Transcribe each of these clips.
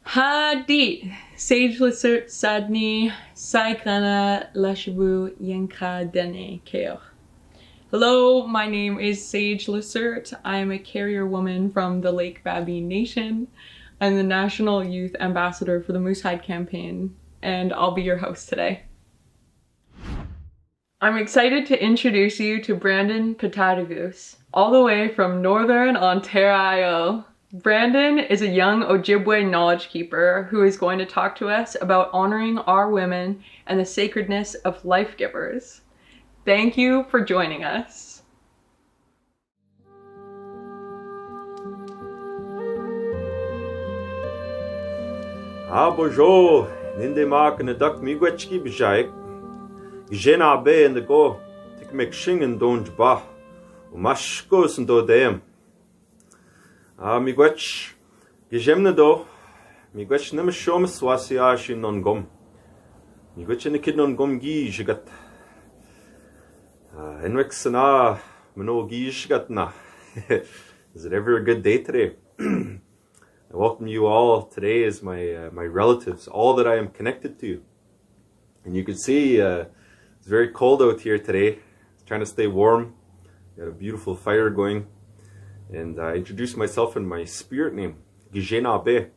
Hadit, Sage Lissert Sadni, Saikana Lashabu Yenka Dene Keo. Hello, my name is Sage Lissert. I'm a carrier woman from the Lake Babine Nation. I'm the National Youth Ambassador for the Moosehide Campaign, and I'll be your host today. I'm excited to introduce you to Brandon Petahtegoose, all the way from Northern Ontario. Brandon is a young Ojibwe knowledge keeper who is going to talk to us about honoring our women and the sacredness of life givers. Thank you for joining us. Bonjour, ninde mak na dak miigwetchki bjaik. Gena be in the go, Atikameksheng Anishnawbek, Umashkos and do dem. Miigwetch, Gejemna do, miigwetch nem shom swasiashi non gom. Miigwetch in the kid non gom gi jigat. Enwexana, mano gi jigat na. Is it ever a good day today? I welcome you all today as my relatives, all that I am connected to. And you can see it's very cold out here today. Trying to stay warm. Got a beautiful fire going. And I introduced myself in my spirit name, Gijena Be.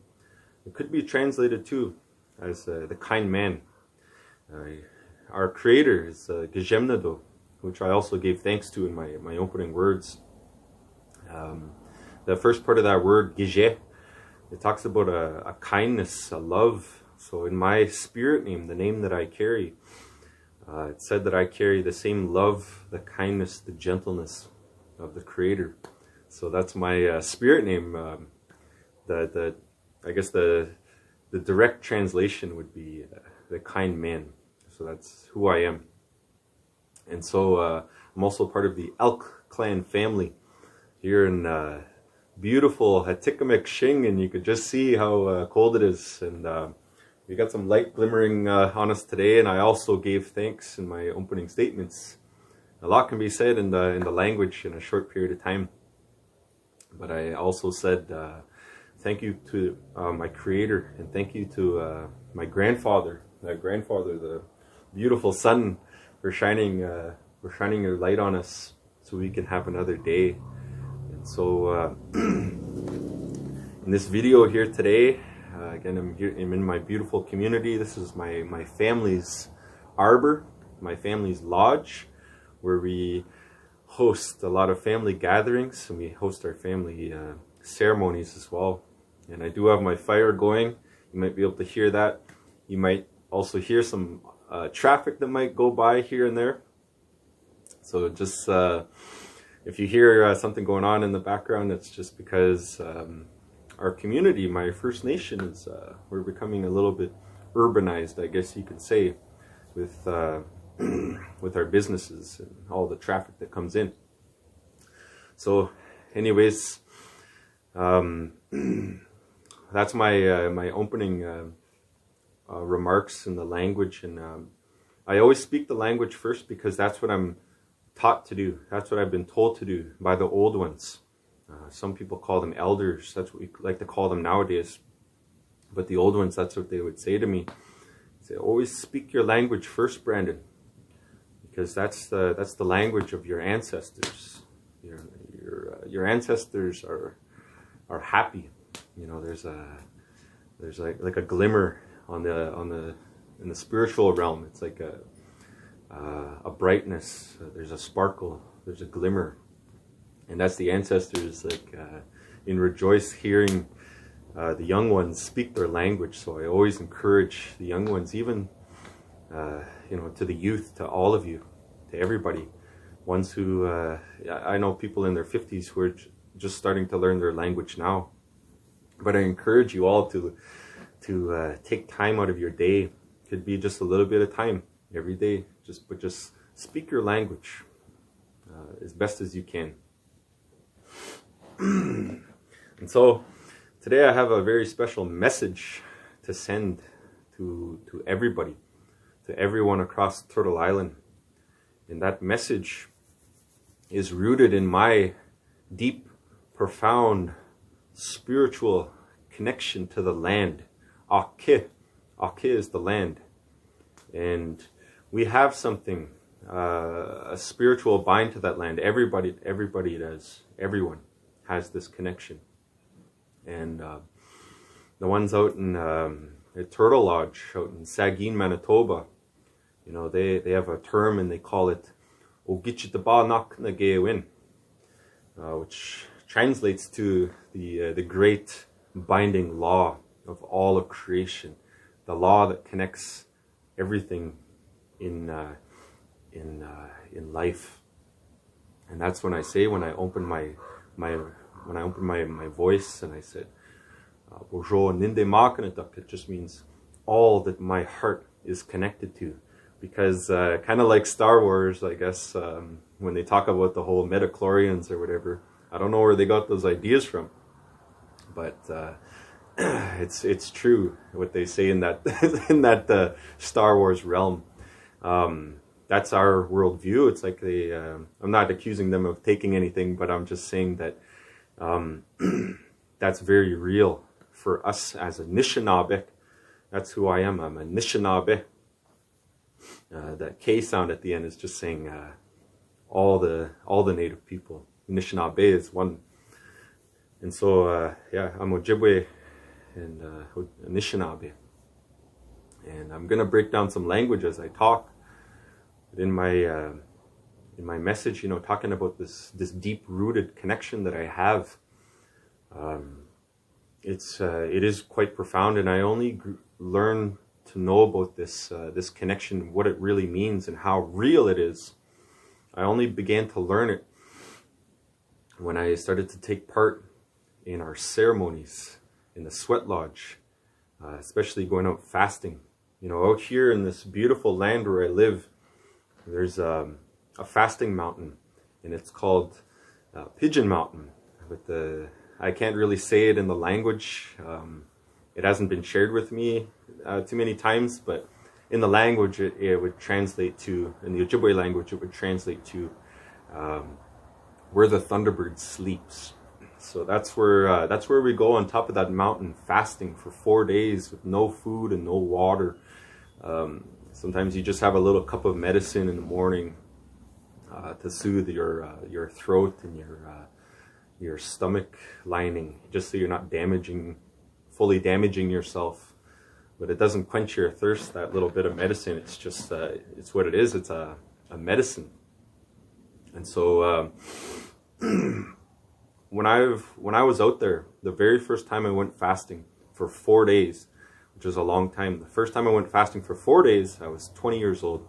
It could be translated too as the kind man. Our creator is Gijemnado, which I also gave thanks to in my opening words. The first part of that word, Gije, it talks about a kindness, a love. So in my spirit name, the name that I carry, it said that I carry the same love, the kindness, the gentleness of the Creator. So that's my spirit name. I guess the direct translation would be the kind man. So that's who I am. And so I'm also part of the Elk clan family here in beautiful Atikameksheng, and you could just see how cold it is. And we got some light glimmering on us today, and I also gave thanks in my opening statements. A lot can be said in the language in a short period of time. But I also said thank you to my Creator, and thank you to my grandfather, the beautiful sun, for shining your light on us so we can have another day. And so in this video here today, again, I'm in my beautiful community. This is my family's arbor, my family's lodge, where we host a lot of family gatherings, and we host our family ceremonies as well. And I do have my fire going. You might be able to hear that. You might also hear some traffic that might go by here and there. So just if you hear something going on in the background, it's just because our community, my First Nation, is we're becoming a little bit urbanized, I guess you could say, with our businesses and all the traffic that comes in. So anyways, that's my opening remarks in the language. And I always speak the language first because that's what I'm taught to do. That's what I've been told to do by the old ones. Some people call them elders. That's what we like to call them nowadays. But the old ones, that's what they would say to me. They say, always speak your language first, Brandon, because that's the language of your ancestors. Your ancestors are happy. You know, there's like a glimmer in the spiritual realm. It's like a brightness. There's a sparkle. There's a glimmer. And that's the ancestors, like in rejoice hearing the young ones speak their language. So I always encourage the young ones, even to the youth, to all of you, to everybody. Ones who I know people in their 50s who are just starting to learn their language now. But I encourage you all to take time out of your day. Could be just a little bit of time every day. Just speak your language as best as you can. And so today I have a very special message to send to everybody, to everyone across Turtle Island. And that message is rooted in my deep, profound, spiritual connection to the land Ake. Ake is the land. And we have something, a spiritual bind to that land. Everybody does. Everyone has this connection. And the ones out in the Turtle Lodge out in Sagin, Manitoba, you know, they have a term and they call it Ogichitaba nak nagewin, which translates to the great binding law of all of creation, the law that connects everything in life. And that's when I say, when I open my voice and I said, it just means all that my heart is connected to. Because kind of like Star Wars, I guess, when they talk about the whole midichlorians or whatever, I don't know where they got those ideas from, but it's true what they say in that in that Star Wars realm. That's our worldview. It's like they. I'm not accusing them of taking anything, but I'm just saying that that's very real for us as a Anishnawbek. That's who I am. I'm a Anishnawbek. That K sound at the end is just saying all the native people. Anishinaabe is one. And so, yeah, I'm Ojibwe and Anishinaabe. And I'm going to break down some language as I talk. But in my message, you know, talking about this deep-rooted connection that I have, it is quite profound, and I only learn to know about this connection, what it really means and how real it is. I only began to learn it when I started to take part in our ceremonies in the sweat lodge, especially going out fasting. You know, out here in this beautiful land where I live, there's a fasting mountain, and it's called Pigeon Mountain. But I can't really say it in the language. It hasn't been shared with me too many times, but in the language it would translate to, in the Ojibwe language, it would translate to where the thunderbird sleeps. So that's where we go on top of that mountain fasting for 4 days with no food and no water. Sometimes you just have a little cup of medicine in the morning to soothe your throat and your stomach lining, just so you're not fully damaging yourself. But it doesn't quench your thirst, that little bit of medicine. It's just it's what it is. It's a medicine. And so when I was out there, the very first time I went fasting for 4 days, which was a long time. The first time I went fasting for 4 days, I was 20 years old.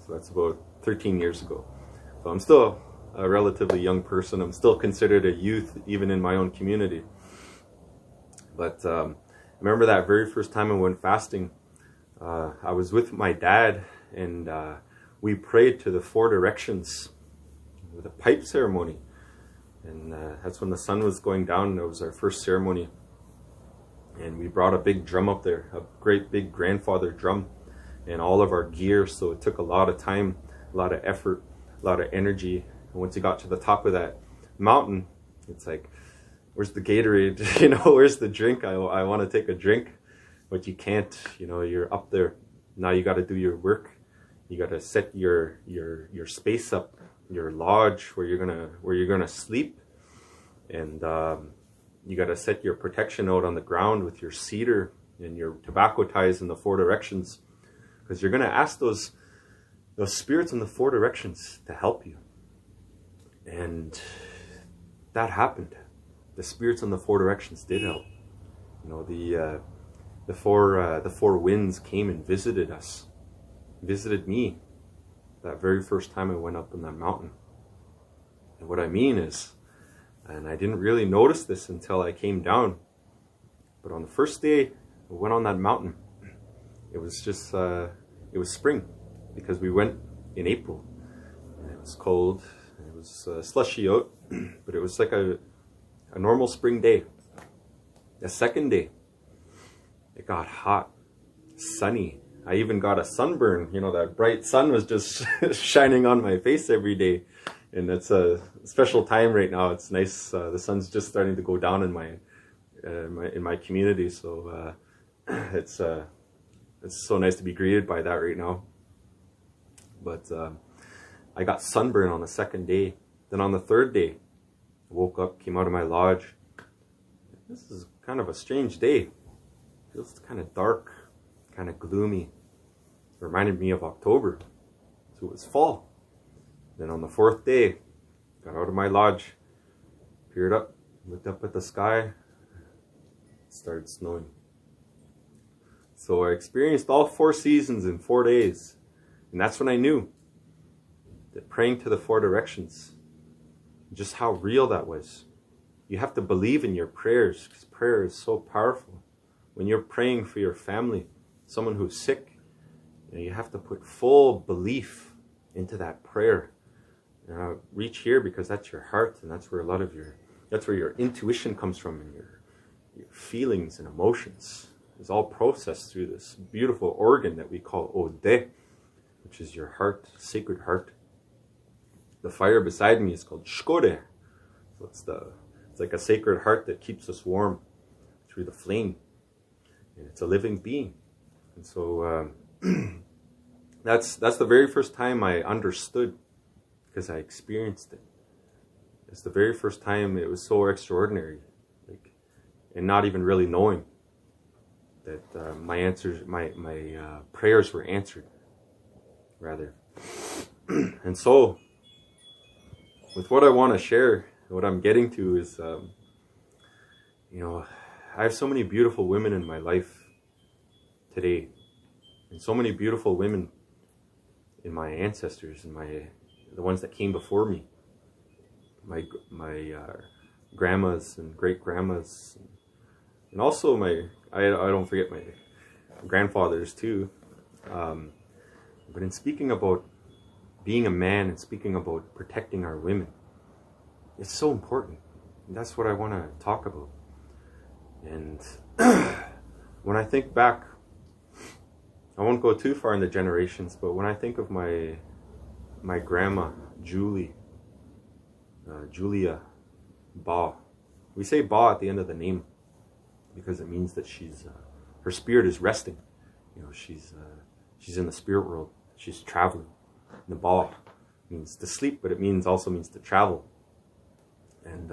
So that's about 13 years ago. So I'm still a relatively young person. I'm still considered a youth, even in my own community. But I remember that very first time I went fasting, I was with my dad, and we prayed to the 4 directions with a pipe ceremony. And that's when the sun was going down. It was our first ceremony. And we brought a big drum up there, a great big grandfather drum, and all of our gear. So it took a lot of time, a lot of effort, a lot of energy. And once you got to the top of that mountain, it's like, where's the Gatorade? You know, where's the drink? I want to take a drink, but you can't. You know, you're up there. Now you got to do your work. You got to set your space up, your lodge where you're gonna sleep, and you got to set your protection out on the ground with your cedar and your tobacco ties in the 4 directions, because you're gonna ask those spirits in the 4 directions to help you. And that happened. The spirits in the 4 directions did help. You know, the four winds came and visited us, visited me, that very first time I went up on that mountain. And what I mean is, and I didn't really notice this until I came down, but on the first day I went on that mountain, it was just, it was spring, because we went in April, and it was cold, and it was slushy out, but it was like a normal spring day. The second day, it got hot, sunny. I even got a sunburn. You know, that bright sun was just shining on my face every day. And it's a special time right now. It's nice. The sun's just starting to go down in my community. So it's so nice to be greeted by that right now. But I got sunburn on the second day. Then on the third day, I woke up, came out of my lodge. This is kind of a strange day. Feels kind of dark, kind of gloomy. It reminded me of October. So it was fall. Then on the fourth day, got out of my lodge, peered up, looked up at the sky. It started snowing. So I experienced all 4 seasons in 4 days. And that's when I knew that praying to the 4 directions, just how real that was. You have to believe in your prayers, because prayer is so powerful. When you're praying for your family, someone who's sick, you have to put full belief into that prayer. Reach here, because that's your heart, and that's where your intuition comes from, and your feelings and emotions is all processed through this beautiful organ that we call Ode, which is your heart, sacred heart. The fire beside me is called Shkore. So it's like a sacred heart that keeps us warm through the flame. And it's a living being. And so that's the very first time I understood, because I experienced it. It's the very first time it was so extraordinary, and not even really knowing that my prayers were answered, rather. And so, with what I want to share, what I'm getting to is, I have so many beautiful women in my life today, and so many beautiful women in my ancestors, and the ones that came before me, my grandmas and great grandmas, and also I don't forget my grandfathers too. But in speaking about being a man and speaking about protecting our women, it's so important. And that's what I want to talk about. And when I think back, I won't go too far in the generations, but when I think of my grandma, Julia Ba, we say Ba at the end of the name because it means that her spirit is resting. She's in the spirit world. She's traveling. The Ba means to sleep, but it also means to travel. And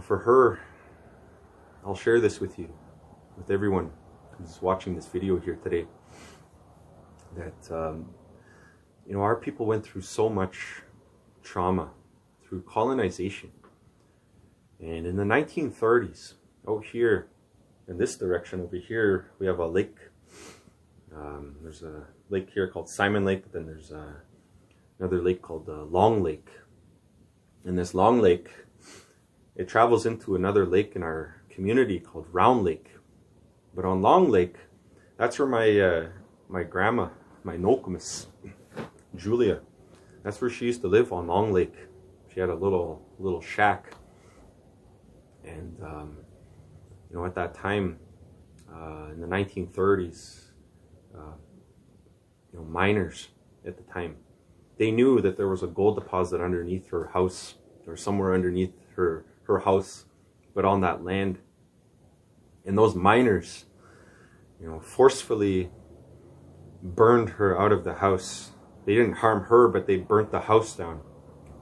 for her, I'll share this with you, with everyone who's watching this video here today, that our people went through so much trauma through colonization. And in the 1930s, out here in this direction over here, we have a lake. There's a lake here called Simon Lake, but then there's another lake called Long Lake. And this Long Lake, it travels into another lake in our community called Round Lake. But on Long Lake, that's where my grandma, my Nokumis, Julia, that's where she used to live, on Long Lake. She had a little shack. And at that time, in the 1930s, miners at the time, they knew that there was a gold deposit underneath her house, or somewhere underneath her house, but on that land. And those miners, forcefully burned her out of the house. They didn't harm her, but they burnt the house down,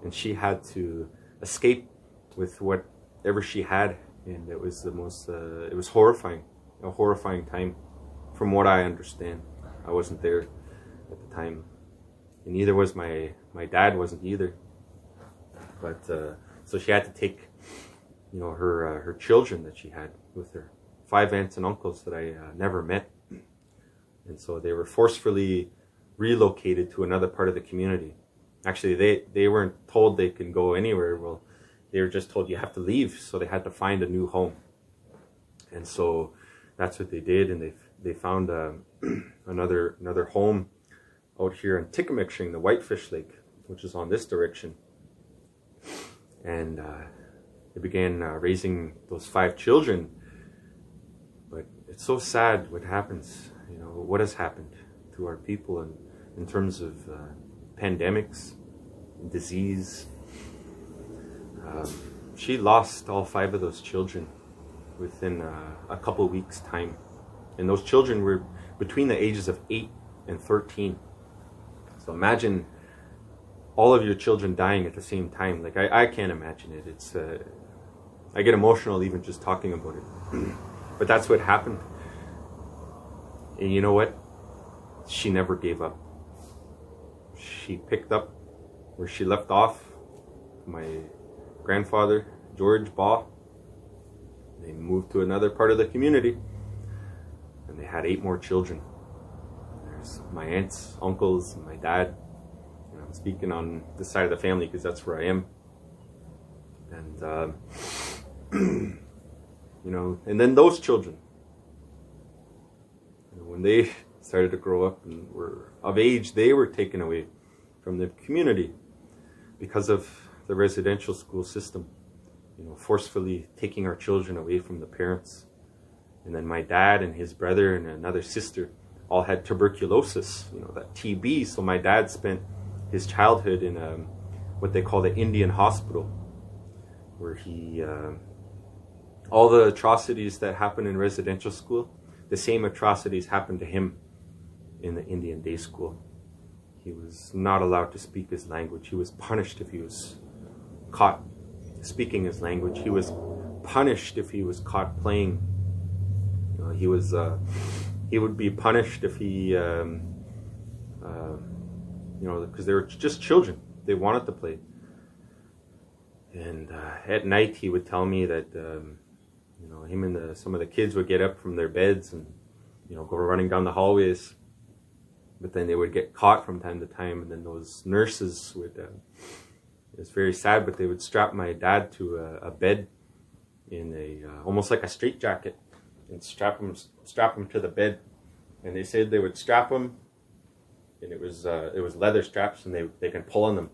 and she had to escape with whatever she had. And it was it was horrifying, a horrifying time, from what I understand. I wasn't there at the time, and neither was my dad, wasn't either. But so she had to take, her children that she had with her, 5 aunts and uncles that I never met, and so they were forcefully relocated to another part of the community. Actually, they weren't told they can go anywhere. Well, they were just told you have to leave, so they had to find a new home. And so that's what they did, and they found another home out here in Atikameksheng, the Whitefish Lake, which is on this direction. And they began raising those 5 children. But it's so sad what happens, what has happened to our people in terms of pandemics, disease. She lost all 5 of those children within a couple weeks' time. And those children were between the ages of 8 and 13. So imagine all of your children dying at the same time. Like, I can't imagine it. It's I get emotional even just talking about it. But that's what happened. And you know what? She never gave up. She picked up where she left off. My grandfather, George Baugh, they moved to another part of the community, and they had 8 more children. There's my aunts, uncles, and my dad. And I'm speaking on this side of the family because that's where I am. And you know, and then those children, you know, when they started to grow up and were of age, they were taken away from the community because of the residential school system, you know, forcefully taking our children away from the parents. And then my dad and his brother and another sister all had tuberculosis, you know, that TB. So my dad spent his childhood in what they call the Indian hospital, where he, all the atrocities that happen in residential school, the same atrocities happened to him in the Indian day school. He was not allowed to speak his language. He was punished if he was caught speaking his language. He was punished if he was caught playing. You know, he would be punished if he, you know, because they were just children. They wanted to play. And at night he would tell me that, you know, him and some of the kids would get up from their beds and, you know, go running down the hallways. But then they would get caught from time to time, and then those nurses would, it was very sad, but they would strap my dad to a bed in a, almost like a straitjacket, and strap him to the bed. And they said they would strap him, and it was leather straps, and they can pull on them.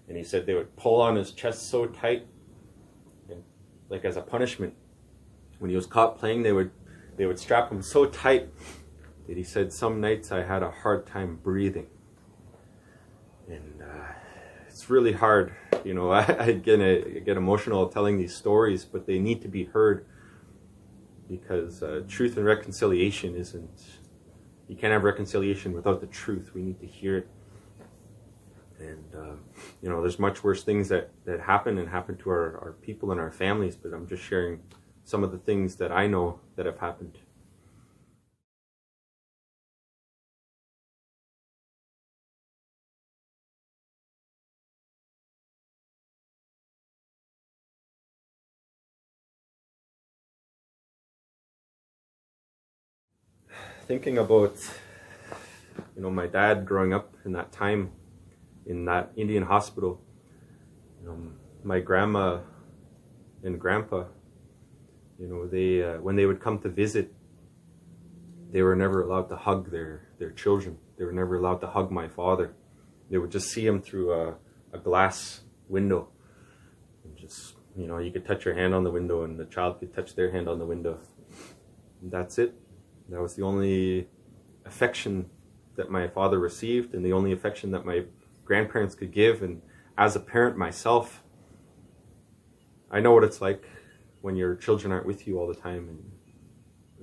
And he said they would pull on his chest so tight, and like as a punishment, when he was caught playing, they would strap him so tight that he said some nights I had a hard time breathing. And it's really hard, you know. I get emotional telling these stories, but they need to be heard, because truth and reconciliation isn't, you can't have reconciliation without the truth. We need to hear it. And you know, there's much worse things that happen to our people and our families, but I'm just sharing some of the things that I know that have happened. Thinking about, you know, my dad growing up in that time in that Indian hospital, you know, my grandma and grandpa, you know, they when they would come to visit, they were never allowed to hug their children. They were never allowed to hug my father. They would just see him through a glass window, and just, you know, you could touch your hand on the window and the child could touch their hand on the window. And that's it. That was the only affection that my father received, and the only affection that my grandparents could give. And as a parent myself, I know what it's like when your children aren't with you all the time, and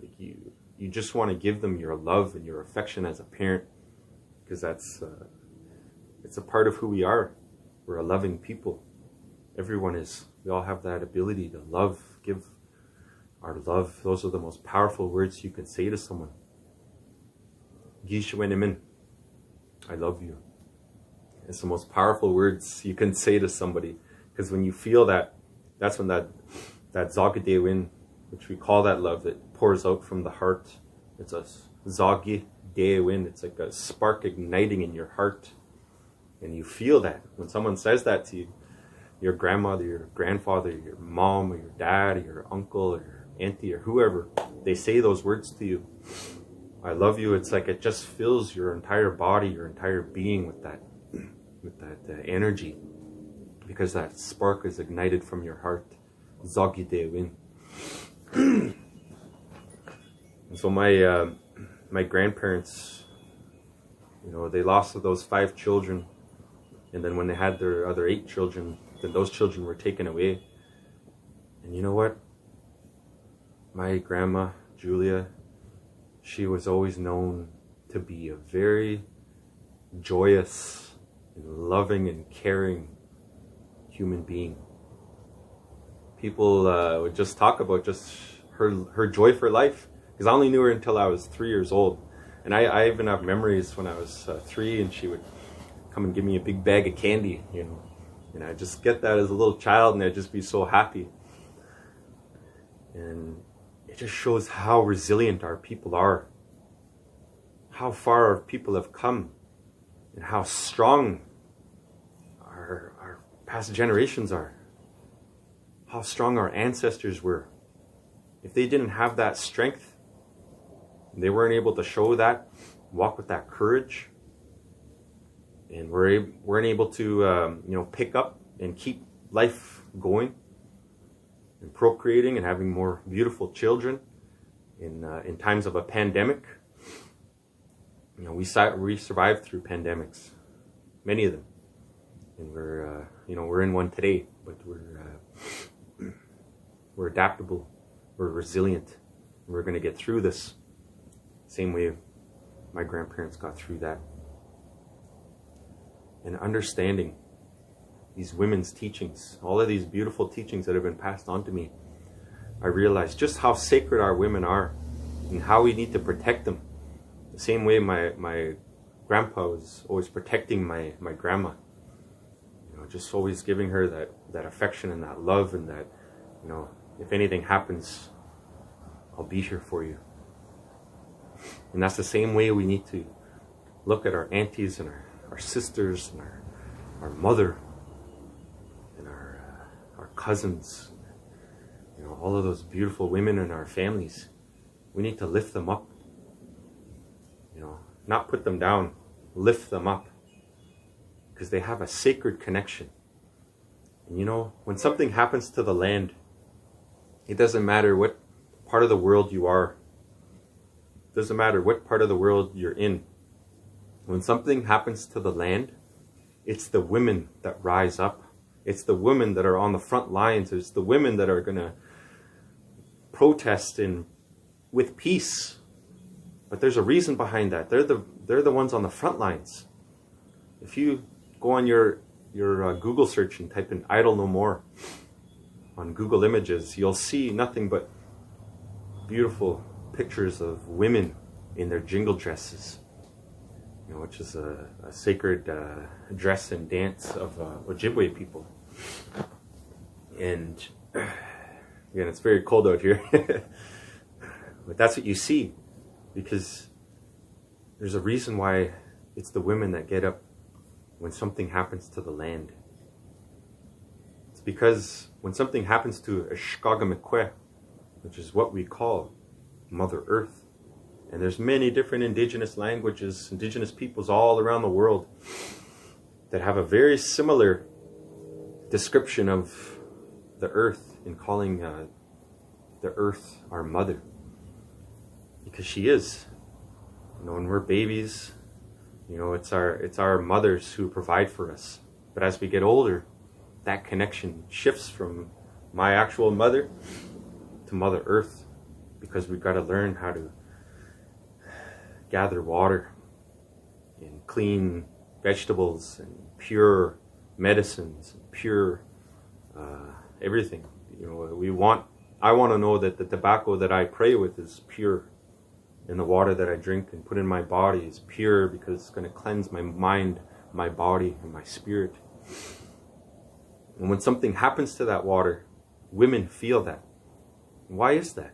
like you just want to give them your love and your affection as a parent, because that's it's a part of who we are. We're a loving people. Everyone is. We all have that ability to love, give our love. Those are the most powerful words you can say to someone. I love you. It's the most powerful words you can say to somebody, because when you feel that, that's when that zogide win, which we call that love that pours out from the heart. It's a zogide win. It's like a spark igniting in your heart, and you feel that when someone says that to you, your grandmother, your grandfather, your mom, or your dad, or your uncle, or your auntie, or whoever, they say those words to you. I love you. It's like it just fills your entire body, your entire being with that energy, because that spark is ignited from your heart. Zogide win. And so my grandparents, you know, they lost those 5 children, and then when they had their other 8 children, then those children were taken away. And you know what? my grandma, Julia, she was always known to be a very joyous and loving and caring human being. People would just talk about just her joy for life, because I only knew her until I was 3 years old. And I even have memories when I was 3, and she would come and give me a big bag of candy, you know. And I'd just get that as a little child, and I'd just be so happy. And it just shows how resilient our people are, how far our people have come, and how strong our past generations are, how strong our ancestors were. If they didn't have that strength, they weren't able to show that, walk with that courage, and weren't able to pick up and keep life going and procreating and having more beautiful children in times of a pandemic. You know, we survived through pandemics, many of them, and we're in one today. But we're adaptable, we're resilient, and we're going to get through this same way my grandparents got through that. And understanding these women's teachings, all of these beautiful teachings that have been passed on to me, I realized just how sacred our women are and how we need to protect them. The same way my grandpa was always protecting my grandma. You know, just always giving her that affection and that love, and that, you know, if anything happens, I'll be here for you. And that's the same way we need to look at our aunties and our sisters and our mother and our cousins, you know, all of those beautiful women in our families. We need to lift them up, you know, not put them down, lift them up, because they have a sacred connection. And you know, when something happens to the land, it doesn't matter what part of the world you are. It doesn't matter what part of the world you're in. When something happens to the land, it's the women that rise up. It's the women that are on the front lines. It's the women that are going to protest with peace. But there's a reason behind that. They're the ones on the front lines. If you go on your Google search and type in "idle no more" on Google Images, you'll see nothing but beautiful pictures of women in their jingle dresses, you know, which is a sacred dress and dance of Ojibwe people. And again, it's very cold out here, but that's what you see, because there's a reason why it's the women that get up when something happens to the land. It's because when something happens to Atikameksheng, which is what we call Mother Earth, and there's many different indigenous languages, indigenous peoples all around the world that have a very similar description of the earth in calling the earth our mother, because she is. You know, when we're babies, you know, it's our mothers who provide for us. But as we get older, that connection shifts from my actual mother to Mother Earth, because we've got to learn how to gather water and clean vegetables and pure medicines, and pure everything. You know, I want to know that the tobacco that I pray with is pure, and the water that I drink and put in my body is pure, because it's going to cleanse my mind, my body, and my spirit. And when something happens to that water, women feel that. Why is that?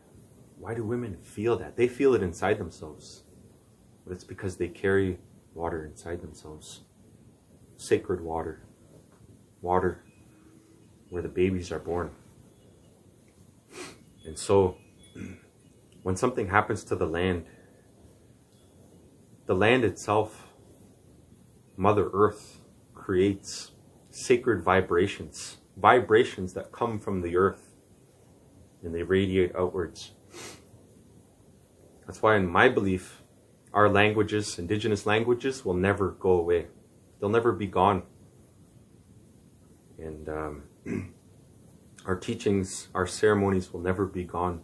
Why do women feel that? They feel it inside themselves. But it's because they carry water inside themselves. Sacred water. Water where the babies are born. And so, when something happens to the land itself, Mother Earth, creates sacred vibrations. Vibrations that come from the earth, and they radiate outwards. That's why, in my belief, our languages, indigenous languages, will never go away. They'll never be gone. And our teachings, our ceremonies will never be gone.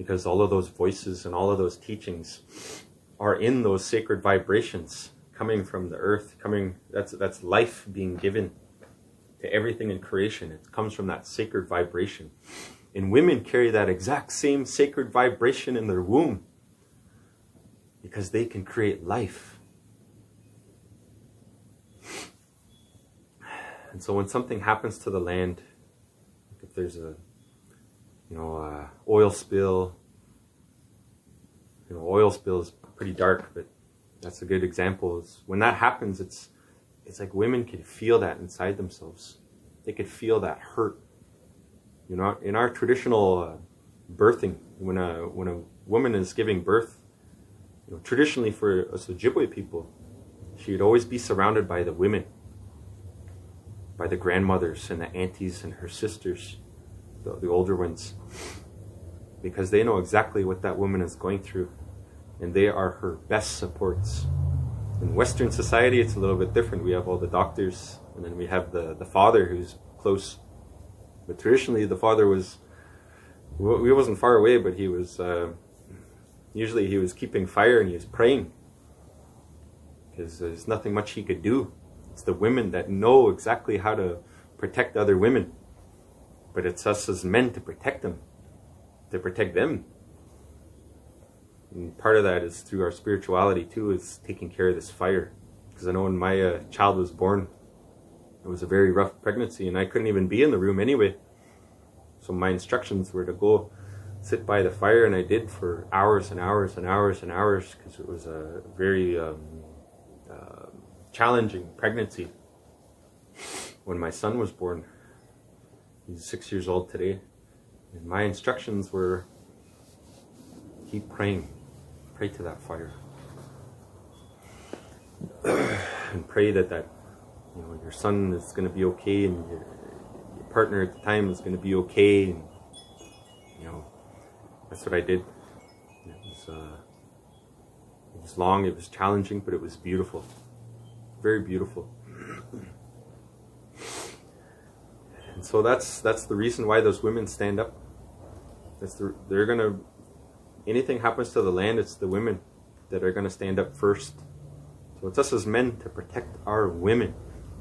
because all of those voices and all of those teachings are in those sacred vibrations coming from the earth, that's life being given to everything in creation. It comes from that sacred vibration. And women carry that exact same sacred vibration in their womb because they can create life. And so when something happens to the land, if there's a oil spill, oil spill is pretty dark, but that's a good example. Is when that happens, it's like women can feel that inside themselves. They could feel that hurt. In our traditional birthing, when a woman is giving birth, traditionally for us Ojibwe people, she'd always be surrounded by the women, by the grandmothers and the aunties and her sisters, the older ones, because they know exactly what that woman is going through, and they are her best supports. In Western society, it's a little bit different. We have all the doctors, and then we have the father who's close. But traditionally, the father he wasn't far away, but he was, usually he was keeping fire and he was praying, because there's nothing much he could do. It's the women that know exactly how to protect other women. But it's us as men to protect them, to protect them. And part of that is through our spirituality too, is taking care of this fire. Because I know when my child was born, it was a very rough pregnancy and I couldn't even be in the room anyway. So my instructions were to go sit by the fire, and I did for hours and hours and hours and hours, because it was a very challenging pregnancy. When my son was born, he's 6 years old today, and my instructions were, keep praying, pray to that fire, and pray that your son is going to be okay, and your partner at the time is going to be okay, and that's what I did. It was long, it was challenging, but it was beautiful, very beautiful. And so that's the reason why those women stand up. Anything happens to the land, it's the women that are gonna stand up first. So it's us as men to protect our women,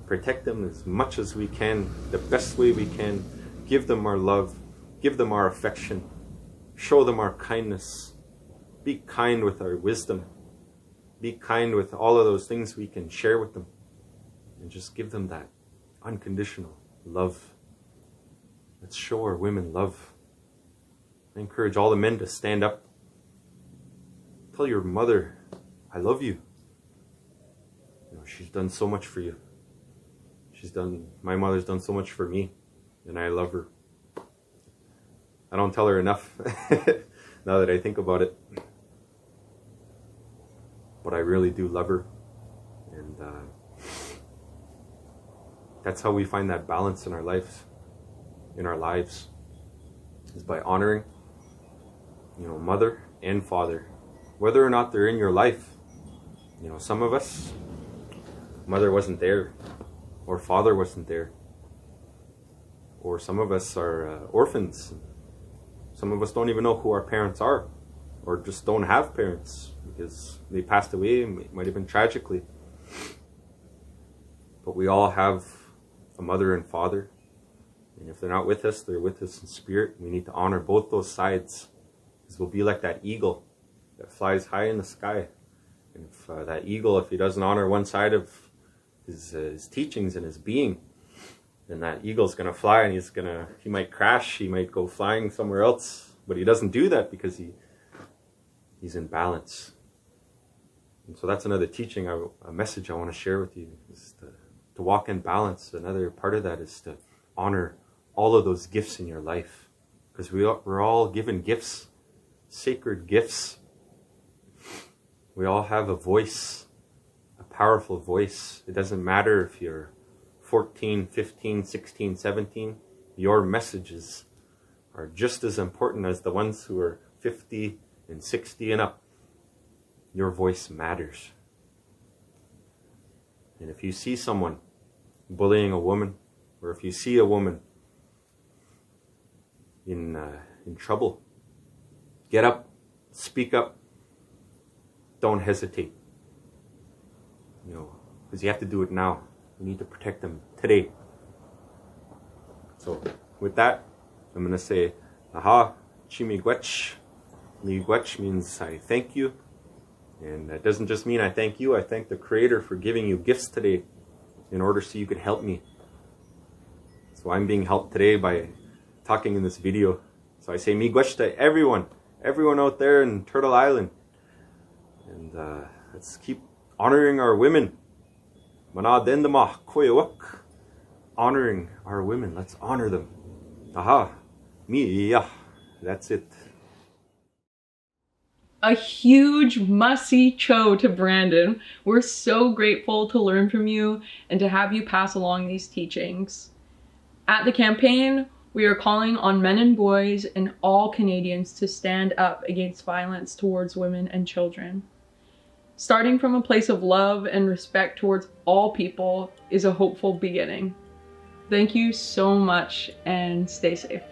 protect them as much as we can, the best way we can, give them our love, give them our affection, show them our kindness, be kind with our wisdom, be kind with all of those things we can share with them, and just give them that unconditional love. Let's show our women love. I encourage all the men to stand up. Tell your mother, I love you. She's done so much for you. My mother's done so much for me, and I love her. I don't tell her enough now that I think about it. But I really do love her. And that's how we find that balance in our lives, is by honoring, mother and father, whether or not they're in your life. Some of us, mother wasn't there, or father wasn't there, or some of us are orphans. Some of us don't even know who our parents are, or just don't have parents because they passed away, it might have been tragically. But we all have a mother and father, and if they're not with us, they're with us in spirit. We need to honor both those sides, because we'll be like that eagle that flies high in the sky. And if that eagle, if he doesn't honor one side of his teachings and his being, then that eagle's going to fly, and he might crash, he might go flying somewhere else, but he doesn't do that because he's in balance. And so that's another teaching, a message I want to share with you, is to walk in balance. Another part of that is to honor all of those gifts in your life, because we're all given gifts, sacred gifts. We all have a voice, a powerful voice. It doesn't matter if you're 14, 15, 16, 17, your messages are just as important as the ones who are 50 and 60 and up. Your voice matters. And if you see someone bullying a woman, or if you see a woman in trouble, Get up, speak up, don't hesitate. You know, because you have to do it now. You need to protect them today. So with that, I'm going to say, aha, chimigwech. Miigwech means I thank you. And that doesn't just mean I thank you, I thank the Creator for giving you gifts today in order so you could help me. So I'm being helped today by talking in this video. So I say miigwech to everyone out there in Turtle Island. And let's keep honoring our women. Manadendama koyawak. Honoring our women. Let's honor them. Aha. Miya. That's it. A huge must-see cho to Brandon. We're so grateful to learn from you and to have you pass along these teachings. At the campaign, we are calling on men and boys and all Canadians to stand up against violence towards women and children. Starting from a place of love and respect towards all people is a hopeful beginning. Thank you so much and stay safe.